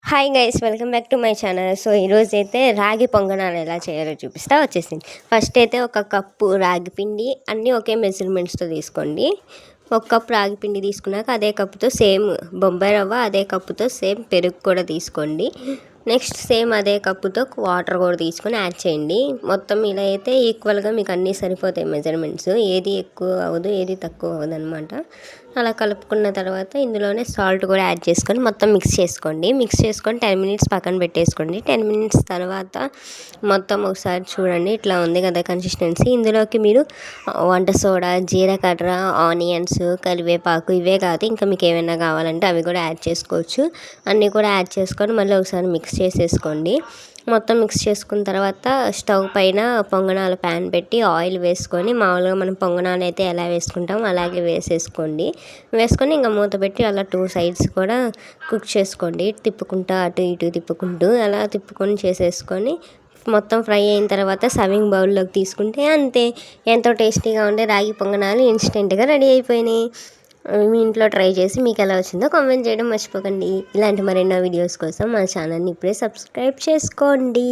Hi guys, welcome back to my channel. So ఈరోజు అయితే రాగి పొంగనాలు ఎలా చేయాలో చూపిస్తా వచ్చేసింది. ఫస్ట్ అయితే ఒక కప్పు రాగి పిండి అన్నీ ఒకే మెజర్మెంట్స్తో తీసుకోండి. ఒక కప్పు రాగి పిండి తీసుకున్నాక అదే కప్పుతో సేమ్ బొంబాయి రవ్వ, అదే కప్పుతో సేమ్ పెరుగు కూడా తీసుకోండి. నెక్స్ట్ సేమ్ అదే కప్పుతో వాటర్ కూడా తీసుకొని యాడ్ చేయండి. మొత్తం ఇలా అయితే ఈక్వల్గా మీకు అన్నీ సరిపోతాయి మెజర్మెంట్స్, ఏది ఎక్కువ అవ్వదు ఏది తక్కువ అవ్వదు అనమాట. అలా కలుపుకున్న తర్వాత ఇందులోనే సాల్ట్ కూడా యాడ్ చేసుకొని మొత్తం మిక్స్ చేసుకొని 10 మినిట్స్ పక్కన పెట్టేసుకోండి. 10 మినిట్స్ తర్వాత మొత్తం ఒకసారి చూడండి, ఇట్లా ఉంది కదా కన్సిస్టెన్సీ. ఇందులోకి మీరు వంట సోడా, జీలకర్ర, ఆనియన్స్, కరివేపాకు ఇవే కాదు ఇంకా మీకు ఏమైనా కావాలంటే అవి కూడా యాడ్ చేసుకోవచ్చు. అన్నీ కూడా యాడ్ చేసుకొని మళ్ళీ ఒకసారి మిక్స్ చేసేసుకోండి. మొత్తం మిక్స్ చేసుకున్న తర్వాత స్టవ్ పైన పొంగనాల ప్యాన్ పెట్టి ఆయిల్ వేసుకొని మామూలుగా మనం పొంగనాలు అయితే ఎలా వేసుకుంటాం అలాగే వేసుకొని ఇంకా మూత పెట్టి అలా 2 సైడ్స్ కూడా కుక్ చేసుకోండి. తిప్పుకుంటూ అటు ఇటు తిప్పుకుంటూ అలా తిప్పుకొని చేసేసుకొని మొత్తం ఫ్రై అయిన తర్వాత సర్వింగ్ బౌల్లోకి తీసుకుంటే అంతే, ఎంతో టేస్టీగా ఉండే రాగి పొంగనాలు ఇన్స్టెంట్గా రెడీ అయిపోయినాయి. మీ ఇంట్లో ట్రై చేసి మీకు ఎలా వచ్చిందో కామెంట్ చేయడం మర్చిపోకండి. ఇలాంటి మరెన్నో వీడియోస్ కోసం మా ఛానల్ని ఇప్పుడే సబ్స్క్రైబ్ చేసుకోండి.